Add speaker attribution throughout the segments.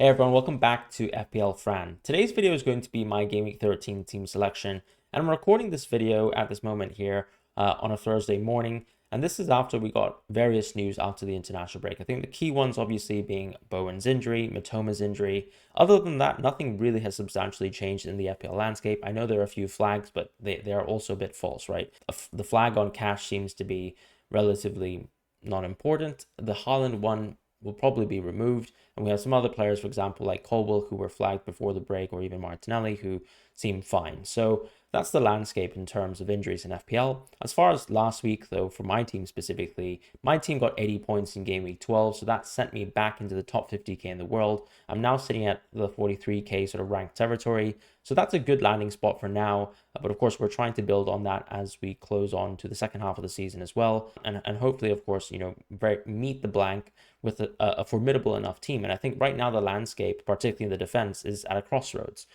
Speaker 1: Hey everyone, welcome back to FPL Fran. Today's video is going to be my Game Week 13 team selection, and I'm recording this video at this moment here on a Thursday morning, and this is after we got various news after the international break. I think the key ones obviously being Bowen's injury, Matoma's injury. Other than that, nothing really has substantially changed in the FPL landscape. I know there are a few flags, but they are also a bit false, right? The flag on Cash seems to be relatively not important. The Haaland one will probably be removed. And we have some other players, for example, like Colwell, who were flagged before the break, or even Martinelli, who seem fine. So that's the landscape in terms of injuries in FPL. As far as last week, though, for my team specifically, my team got 80 points in game week 12, so that sent me back into the top 50k in the world. I'm now sitting at the 43k sort of ranked territory, so that's a good landing spot for now. But of course, we're trying to build on that as we close on to the second half of the season as well, and hopefully, of course, meet the blank with a formidable enough team. And I think right now the landscape, particularly in the defense, is at a crossroads.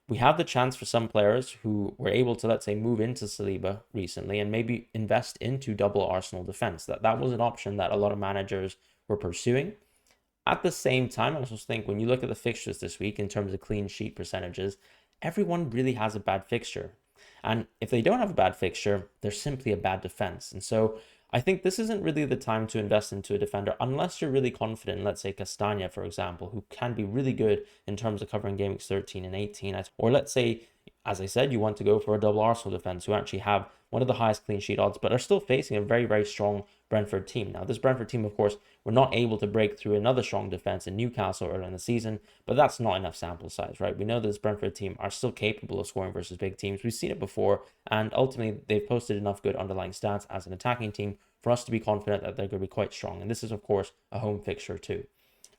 Speaker 1: We have the chance for some players who were able to, let's say, move into Saliba recently and maybe invest into double Arsenal defense. That was an option that a lot of managers were pursuing. At the same time, I also think when you look at the fixtures this week in terms of clean sheet percentages, everyone really has a bad fixture. And if they don't have a bad fixture, they're simply a bad defense. And so I think this isn't really the time to invest into a defender unless you're really confident in, let's say, Castagna, for example, who can be really good in terms of covering game weeks 13 and 18. Or let's say, as I said, you want to go for a double Arsenal defense who actually have one of the highest clean sheet odds, but are still facing a very, very strong Brentford team. Now, this Brentford team, of course, were not able to break through another strong defense in Newcastle early in the season, but that's not enough sample size, right? We know this Brentford team are still capable of scoring versus big teams. We've seen it before, and ultimately they've posted enough good underlying stats as an attacking team for us to be confident that they're going to be quite strong. And this is, of course, a home fixture too.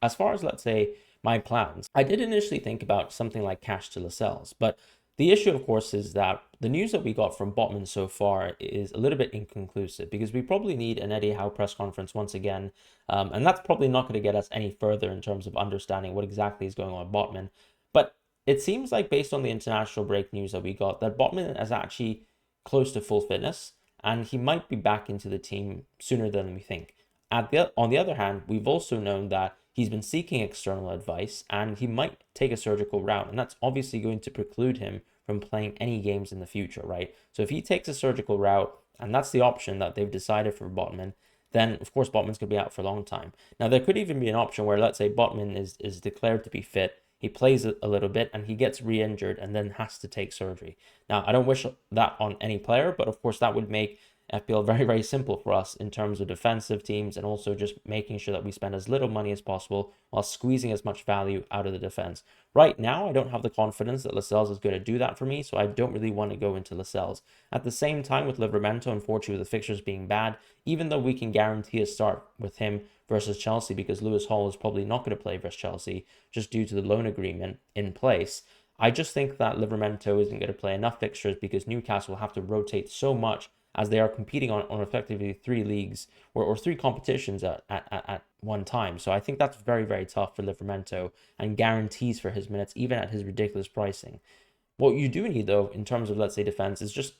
Speaker 1: As far as, let's say, my plans, I did initially think about something like Cash to Lascelles, but the issue, of course, is that the news that we got from Botman so far is a little bit inconclusive because we probably need an Eddie Howe press conference once again. And that's probably not going to get us any further in terms of understanding what exactly is going on with Botman. But it seems like based on the international break news that we got, that Botman is actually close to full fitness and he might be back into the team sooner than we think. On the other hand, we've also known that he's been seeking external advice and he might take a surgical route, and that's obviously going to preclude him from playing any games in the future, right? So if he takes a surgical route, and that's the option that they've decided for Botman, then of course Botman's going to be out for a long time. Now there could even be an option where, let's say, Botman is declared to be fit, he plays a little bit and he gets re-injured and then has to take surgery. Now I don't wish that on any player, but of course that would make FPL very, very simple for us in terms of defensive teams and also just making sure that we spend as little money as possible while squeezing as much value out of the defense. Right now, I don't have the confidence that Lascelles is going to do that for me, so I don't really want to go into Lascelles. At the same time, with Livramento, unfortunately, with the fixtures being bad, even though we can guarantee a start with him versus Chelsea because Lewis Hall is probably not going to play versus Chelsea just due to the loan agreement in place, I just think that Livramento isn't going to play enough fixtures because Newcastle will have to rotate so much as they are competing on effectively three leagues or three competitions at one time. So I think that's very, very tough for Livramento and guarantees for his minutes, even at his ridiculous pricing. What you do need, though, in terms of, let's say, defense, is just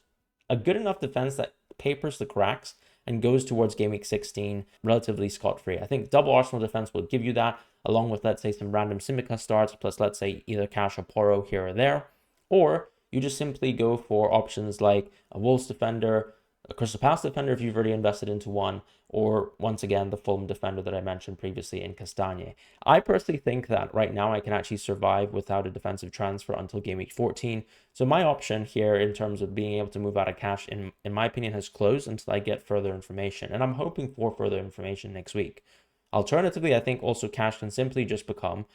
Speaker 1: a good enough defense that papers the cracks and goes towards game week 16 relatively scot-free. I think double Arsenal defense will give you that, along with, let's say, some random Simica starts, plus, let's say, either Cash or Porro here or there. Or you just simply go for options like a Wolves defender, a Crystal Palace defender if you've already invested into one, or once again the Fulham defender that I mentioned previously in Castagna. I personally think that right now I can actually survive without a defensive transfer until game week 14. So my option here in terms of being able to move out of Cash, in my opinion, has closed until I get further information, and I'm hoping for further information next week. Alternatively, I think also Cash can simply just become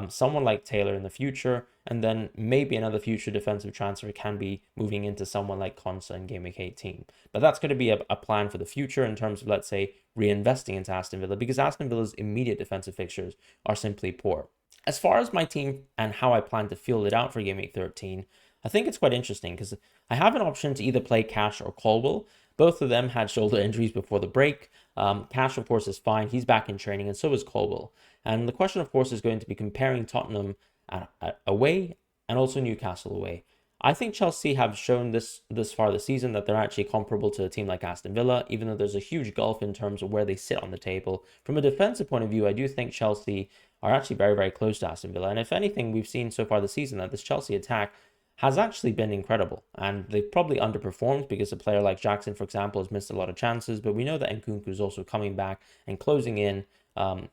Speaker 1: someone like Taylor in the future, and then maybe another future defensive transfer can be moving into someone like Konsa in game week 18. But that's going to be a plan for the future in terms of, let's say, reinvesting into Aston Villa, because Aston Villa's immediate defensive fixtures are simply poor. As far as my team and how I plan to field it out for game week 13, I think it's quite interesting because I have an option to either play Cash or Colwell. Both of them had shoulder injuries before the break. Cash, of course, is fine. He's back in training, and so is Colwell. And the question, of course, is going to be comparing Tottenham away and also Newcastle away. I think Chelsea have shown this far this season that they're actually comparable to a team like Aston Villa, even though there's a huge gulf in terms of where they sit on the table. From a defensive point of view, I do think Chelsea are actually very, very close to Aston Villa. And if anything, we've seen so far this season that this Chelsea attack has actually been incredible. And they've probably underperformed because a player like Jackson, for example, has missed a lot of chances. But we know that Nkunku is also coming back and closing in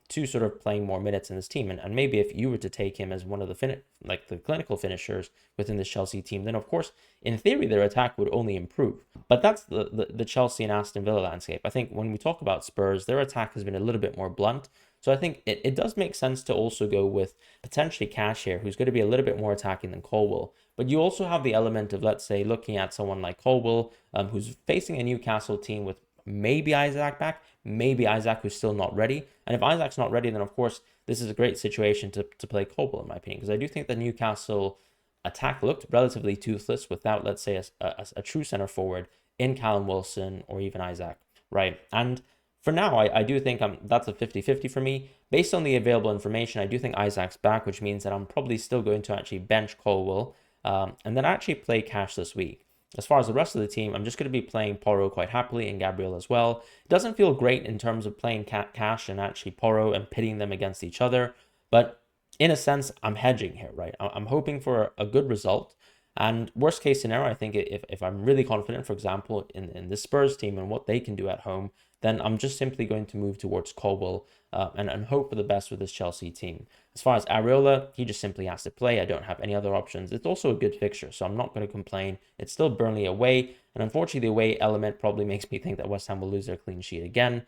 Speaker 1: to sort of playing more minutes in this team. And maybe if you were to take him as one of the the clinical finishers within this Chelsea team, then of course, in theory, their attack would only improve. But that's the Chelsea and Aston Villa landscape. I think when we talk about Spurs, their attack has been a little bit more blunt. So I think it does make sense to also go with potentially Cash here, who's going to be a little bit more attacking than Colwill. But you also have the element of, let's say, looking at someone like Colwill, who's facing a Newcastle team with maybe Isaac back, maybe Isaac who's still not ready. And if Isaac's not ready, then of course, this is a great situation to play Colwill, in my opinion, because I do think the Newcastle attack looked relatively toothless without, let's say, a true center forward in Callum Wilson or even Isaac, right? And for now, I do think that's a 50-50 for me. Based on the available information, I do think Isaac's back, which means that I'm probably still going to actually bench Colwill and then actually play Cash this week. As far as the rest of the team, I'm just going to be playing Porro quite happily and Gabriel as well. It doesn't feel great in terms of playing Cash and actually Porro and pitting them against each other. But in a sense, I'm hedging here, right? I'm hoping for a good result. And worst case scenario, I think if I'm really confident, for example, in the Spurs team and what they can do at home, then I'm just simply going to move towards Colwill and hope for the best with this Chelsea team. As far as Areola, he just simply has to play. I don't have any other options. It's also a good fixture, so I'm not going to complain. It's still Burnley away, and unfortunately, the away element probably makes me think that West Ham will lose their clean sheet again,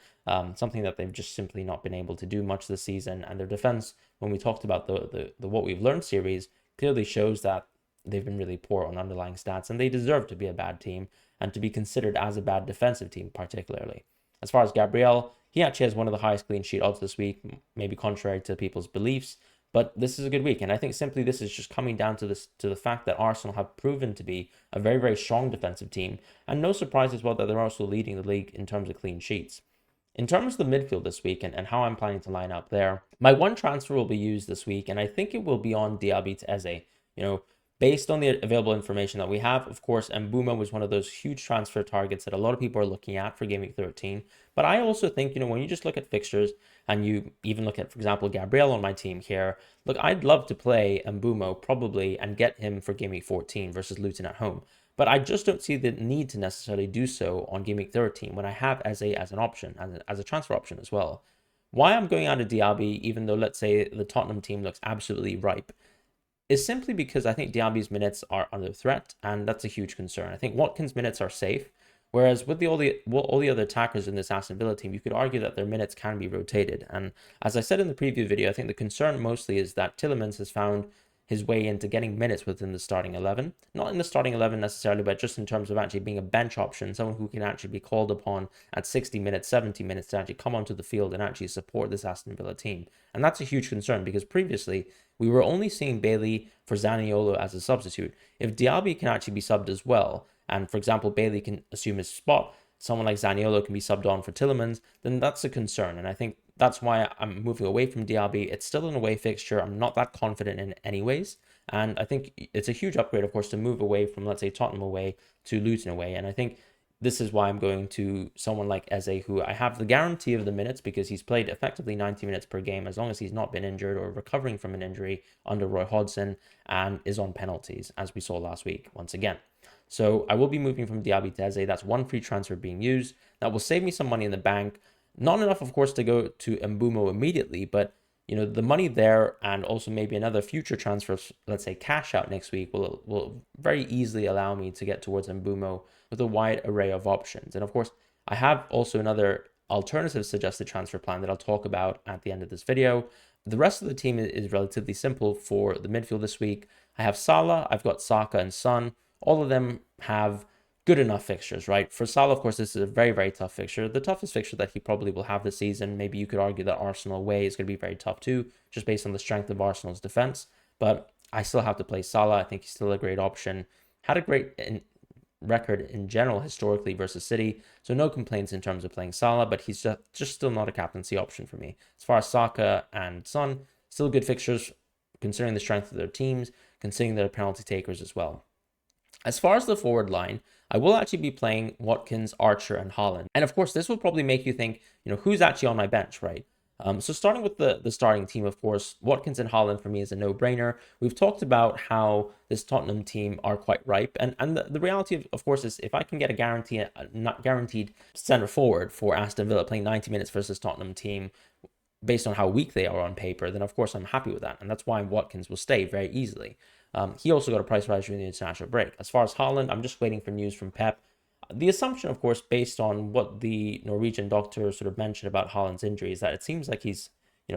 Speaker 1: something that they've just simply not been able to do much this season. And their defense, when we talked about the What We've Learned series, clearly shows that they've been really poor on underlying stats, and they deserve to be a bad team and to be considered as a bad defensive team, particularly. As far as Gabriel, he actually has one of the highest clean sheet odds this week, maybe contrary to people's beliefs, but this is a good week. And I think simply this is just coming down to the fact that Arsenal have proven to be a very, very strong defensive team. And no surprise as well that they're also leading the league in terms of clean sheets. In terms of the midfield this week and how I'm planning to line up there, my one transfer will be used this week, and I think it will be on Diaby to Eze. Based on the available information that we have, of course, Mbeumo was one of those huge transfer targets that a lot of people are looking at for Game Week 13. But I also think, when you just look at fixtures and you even look at, for example, Gabriel on my team here, look, I'd love to play Mbeumo probably and get him for Game Week 14 versus Luton at home. But I just don't see the need to necessarily do so on Game Week 13 when I have Eze as an option, as a transfer option as well. Why I'm going out of Diaby, even though, let's say, the Tottenham team looks absolutely ripe, is simply because I think Diaby's minutes are under threat, and that's a huge concern. I think Watkins' minutes are safe, whereas with all the other attackers in this Aston Villa team, you could argue that their minutes can be rotated. And as I said in the preview video, I think the concern mostly is that Tielemans has found his way into getting minutes within the starting 11. Not in the starting 11 necessarily, but just in terms of actually being a bench option, someone who can actually be called upon at 60 minutes, 70 minutes to actually come onto the field and actually support this Aston Villa team. And that's a huge concern because previously we were only seeing Bailey for Zaniolo as a substitute. If Diaby can actually be subbed as well, and for example, Bailey can assume his spot, someone like Zaniolo can be subbed on for Tielemans, then that's a concern. And I think that's why I'm moving away from Diaby. It's still an away fixture. I'm not that confident in it anyways. And I think it's a huge upgrade, of course, to move away from, let's say, Tottenham away to Luton away. And I think this is why I'm going to someone like Eze, who I have the guarantee of the minutes because he's played effectively 90 minutes per game as long as he's not been injured or recovering from an injury under Roy Hodgson and is on penalties, as we saw last week once again. So I will be moving from Diaby to Eze. That's one free transfer being used. That will save me some money in the bank. Not enough, of course, to go to Mbeumo immediately, but the money there and also maybe another future transfer, let's say cash out next week, will very easily allow me to get towards Mbeumo with a wide array of options. And of course, I have also another alternative suggested transfer plan that I'll talk about at the end of this video. The rest of the team is relatively simple for the midfield this week. I have Salah, I've got Saka and Son. All of them have good enough fixtures, right? For Salah, of course, this is a very, very tough fixture. The toughest fixture that he probably will have this season. Maybe you could argue that Arsenal away is going to be very tough too, just based on the strength of Arsenal's defense. But I still have to play Salah. I think he's still a great option. Had a great record in general historically versus City, so no complaints in terms of playing Salah, but he's just still not a captaincy option for me. As far as Saka and Son, still good fixtures considering the strength of their teams, considering their penalty takers as well. As far as the forward line, I will actually be playing Watkins, Archer, and Haaland. And of course, this will probably make you think, who's actually on my bench, right? So starting with the starting team, of course, Watkins and Haaland for me is a no-brainer. We've talked about how this Tottenham team are quite ripe. And the reality, of course, is if I can get a not guaranteed center forward for Aston Villa playing 90 minutes versus Tottenham team, based on how weak they are on paper, then of course I'm happy with that. And that's why Watkins will stay very easily. He also got a price rise during the international break. As far as Haaland, I'm just waiting for news from Pep. The assumption, of course, based on what the Norwegian doctor sort of mentioned about Haaland's injury, is that it seems like he's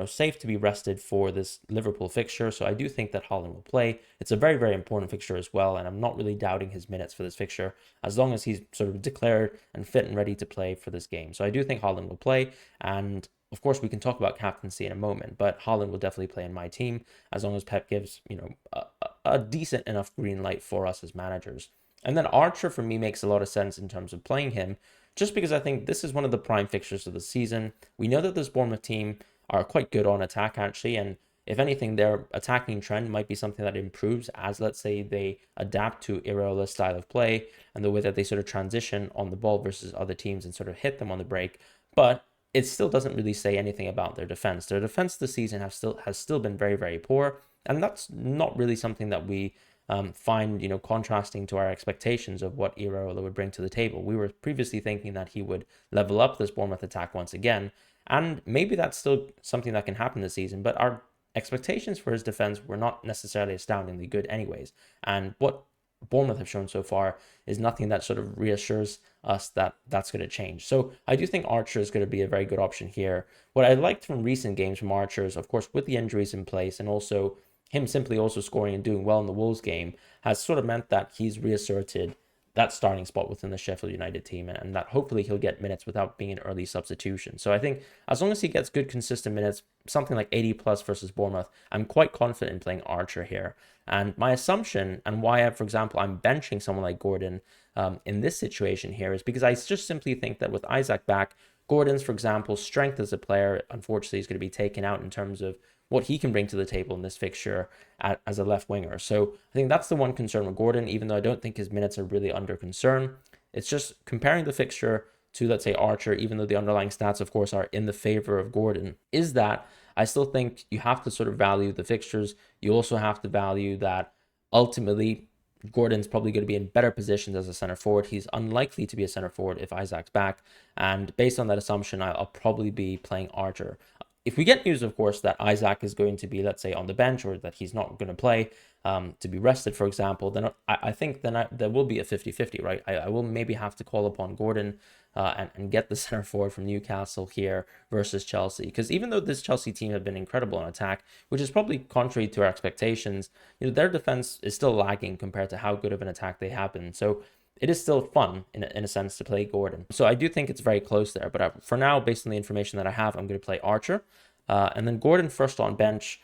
Speaker 1: safe to be rested for this Liverpool fixture. So I do think that Haaland will play. It's a very, very important fixture as well, and I'm not really doubting his minutes for this fixture as long as he's sort of declared and fit and ready to play for this game. So I do think Haaland will play, and of course, we can talk about captaincy in a moment, but Haaland will definitely play in my team as long as Pep gives, a decent enough green light for us as managers. And then Archer for me makes a lot of sense in terms of playing him, just because I think this is one of the prime fixtures of the season. We know that this Bournemouth team are quite good on attack, actually, and if anything, their attacking trend might be something that improves as, let's say, they adapt to Iraola's style of play and the way that they sort of transition on the ball versus other teams and sort of hit them on the break. But it still doesn't really say anything about their defense. Their defense this season has still been very, very poor, and that's not really something that we find contrasting to our expectations of what Iraola would bring to the table. We were previously thinking that he would level up this Bournemouth attack once again, and maybe that's still something that can happen this season. But our expectations for his defense were not necessarily astoundingly good, anyways. And what Bournemouth have shown so far is nothing that sort of reassures us that that's going to change. So I do think Archer is going to be a very good option here. What I liked from recent games from Archer is, of course, with the injuries in place and also him simply also scoring and doing well in the Wolves game, has sort of meant that he's reasserted that starting spot within the Sheffield United team, and that hopefully he'll get minutes without being an early substitution. So I think as long as he gets good consistent minutes, something like 80 plus versus Bournemouth, I'm quite confident in playing Archer here. And my assumption and why, for example, I'm benching someone like Gordon in this situation here is because I just simply think that with Isaac back, Gordon's, for example, strength as a player, unfortunately, is going to be taken out in terms of what he can bring to the table in this fixture as a left winger. So I think that's the one concern with Gordon, even though I don't think his minutes are really under concern. It's just comparing the fixture to, let's say, Archer, even though the underlying stats, of course, are in the favor of Gordon, is that I still think you have to sort of value the fixtures. You also have to value that ultimately Gordon's probably going to be in better positions as a center forward. He's unlikely to be a center forward if Isaac's back. And based on that assumption, I'll probably be playing Archer. If we get news, of course, that Isaac is going to be, let's say, on the bench or that he's not going to play to be rested, for example, then I think there will be a 50-50, right? I will maybe have to call upon Gordon and get the center forward from Newcastle here versus Chelsea. Because even though this Chelsea team have been incredible on attack, which is probably contrary to our expectations, their defense is still lagging compared to how good of an attack they have been. So it is still fun in a sense to play Gordon. So I do think it's very close there. But for now, based on the information that I have, I'm going to play Archer. And then Gordon first on bench,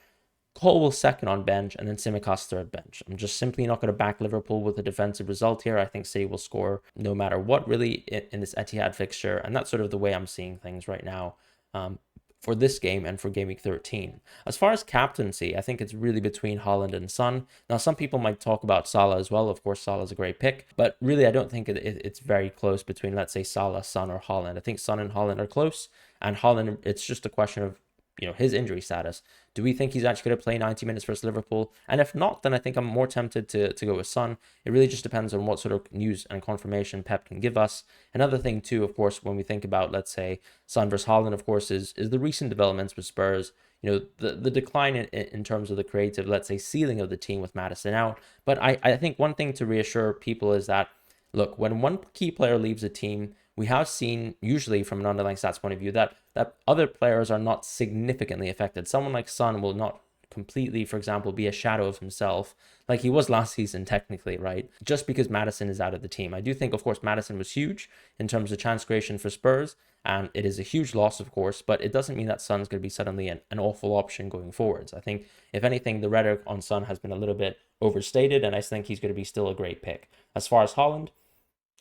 Speaker 1: Colwill second on bench, and then Tsimikas third bench. I'm just simply not going to back Liverpool with a defensive result here. I think City will score no matter what, really, in this Etihad fixture. And that's sort of the way I'm seeing things right now for this game and for Game Week 13. As far as captaincy, I think it's really between Haaland and Son. Now, some people might talk about Salah as well. Of course, Salah is a great pick. But really, I don't think it's very close between, let's say, Salah, Son, or Haaland. I think Son and Haaland are close. And Haaland, it's just a question of his injury status. Do we think he's actually going to play 90 minutes versus Liverpool? And if not, then I think I'm more tempted to go with Son. It really just depends on what sort of news and confirmation Pep can give us. Another thing too, of course, when we think about, let's say, Son versus Haaland, of course, is the recent developments with Spurs. The decline in terms of the creative, let's say, ceiling of the team with Maddison out. But I think one thing to reassure people is that, look, when one key player leaves a team, we have seen, usually from an underlying stats point of view, that other players are not significantly affected. Someone like Son will not completely, for example, be a shadow of himself, like he was last season, technically, right? Just because Maddison is out of the team. I do think, of course, Maddison was huge in terms of chance creation for Spurs, and it is a huge loss, of course, but it doesn't mean that Son's going to be suddenly an awful option going forwards. I think, if anything, the rhetoric on Son has been a little bit overstated, and I think he's going to be still a great pick. As far as Haaland,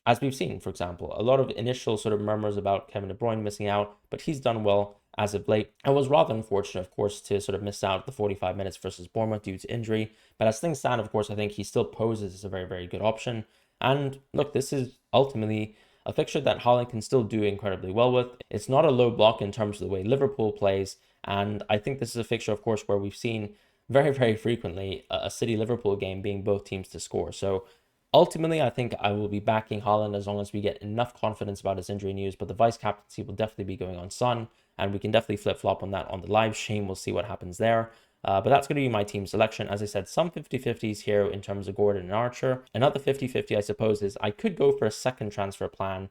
Speaker 1: as we've seen, for example, a lot of initial sort of murmurs about Kevin De Bruyne missing out, but he's done well. as of late. I was rather unfortunate, of course, to sort of miss out the 45 minutes versus Bournemouth due to injury. But as things stand, of course, I think he still poses as a very, very good option. And look, this is ultimately a fixture that Haaland can still do incredibly well with. It's not a low block in terms of the way Liverpool plays. And I think this is a fixture, of course, where we've seen very, very frequently a City-Liverpool game being both teams to score. So ultimately, I think I will be backing Haaland as long as we get enough confidence about his injury news, but the vice captaincy will definitely be going on Son, and we can definitely flip-flop on that on the live stream. We'll see what happens there. But that's going to be my team selection. As I said, some 50-50s here in terms of Gordon and Archer. Another 50-50, I suppose, is I could go for a second transfer plan,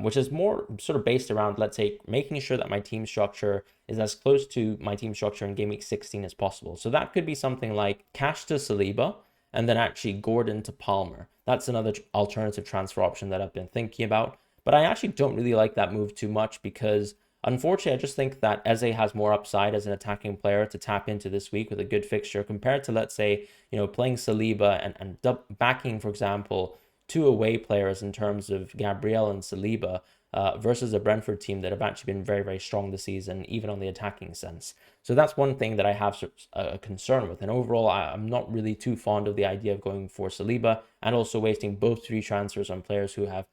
Speaker 1: which is more sort of based around, let's say, making sure that my team structure is as close to my team structure in game week 16 as possible. So that could be something like Cash to Saliba, and then actually Gordon to Palmer. That's another alternative transfer option that I've been thinking about. But I actually don't really like that move too much because, unfortunately, I just think that Eze has more upside as an attacking player to tap into this week with a good fixture compared to, let's say, playing Saliba and backing, for example, two away players in terms of Gabriel and Saliba versus a Brentford team that have actually been very, very strong this season, even on the attacking sense. So that's one thing that I have a concern with. And overall, I'm not really too fond of the idea of going for Saliba and also wasting both free transfers on players who have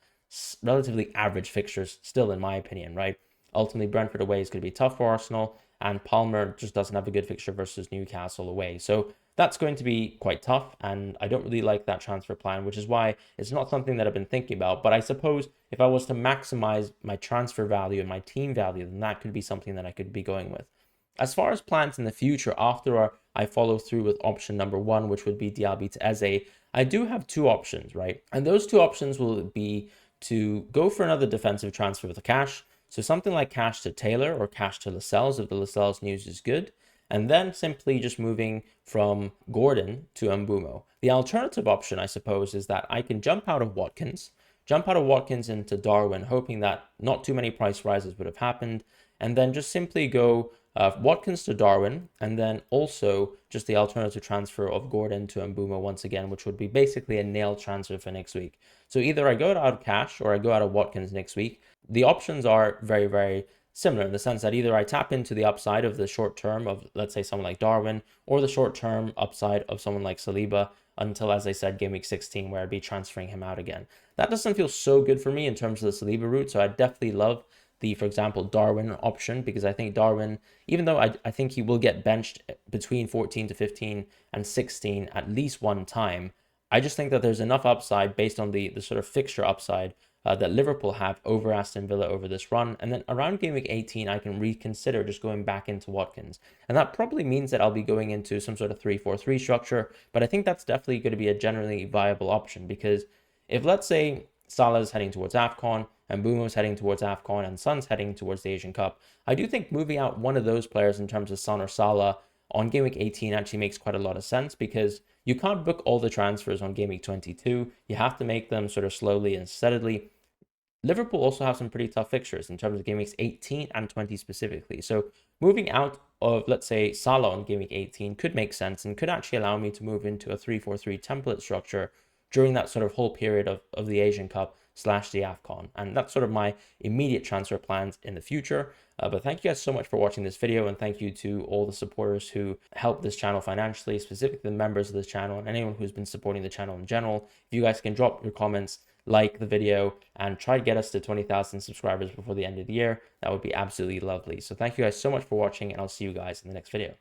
Speaker 1: relatively average fixtures still, in my opinion, right? Ultimately, Brentford away is going to be tough for Arsenal, and Palmer just doesn't have a good fixture versus Newcastle away. So that's going to be quite tough, and I don't really like that transfer plan, which is why it's not something that I've been thinking about. But I suppose if I was to maximize my transfer value and my team value, then that could be something that I could be going with. As far as plans in the future, after I follow through with option number one, which would be Diaby to Eze, I do have two options, right? And those two options will be to go for another defensive transfer with the Cash. So something like Cash to Taylor or Cash to Lascelles if the Lascelles news is good. And then simply just moving from Gordon to Mbumo. The alternative option, I suppose, is that I can jump out of Watkins into Darwin, hoping that not too many price rises would have happened, and then just simply go Watkins to Darwin, and then also just the alternative transfer of Gordon to Mbumo once again, which would be basically a nail transfer for next week. So either I go out of Cash or I go out of Watkins next week. The options are very, very similar in the sense that either I tap into the upside of the short term of, let's say, someone like Darwin, or the short term upside of someone like Saliba until, as I said, game week 16, where I'd be transferring him out again. That doesn't feel so good for me in terms of the Saliba route, so I definitely love the, for example, Darwin option, because I think Darwin, even though I think he will get benched between 14 to 15 and 16 at least one time, I just think that there's enough upside based on the sort of fixture upside that Liverpool have over Aston Villa over this run. And then around game week 18, I can reconsider just going back into Watkins. And that probably means that I'll be going into some sort of 3-4-3 structure, but I think that's definitely going to be a generally viable option, because if, let's say, Salah's heading towards AFCON, and Mbumo's heading towards AFCON, and Son's heading towards the Asian Cup, I do think moving out one of those players in terms of Son or Salah on game week 18 actually makes quite a lot of sense, because you can't book all the transfers on game week 22. You have to make them sort of slowly and steadily. Liverpool also have some pretty tough fixtures in terms of game weeks 18 and 20 specifically. So moving out of, let's say, Salah on game week 18 could make sense and could actually allow me to move into a 3-4-3 template structure during that sort of whole period of the Asian Cup / the AFCON. And that's sort of my immediate transfer plans in the future. But thank you guys so much for watching this video, and thank you to all the supporters who help this channel financially, specifically the members of this channel and anyone who's been supporting the channel in general. If you guys can drop your comments, like the video, and try to get us to 20,000 subscribers before the end of the year, that would be absolutely lovely. So thank you guys so much for watching, and I'll see you guys in the next video.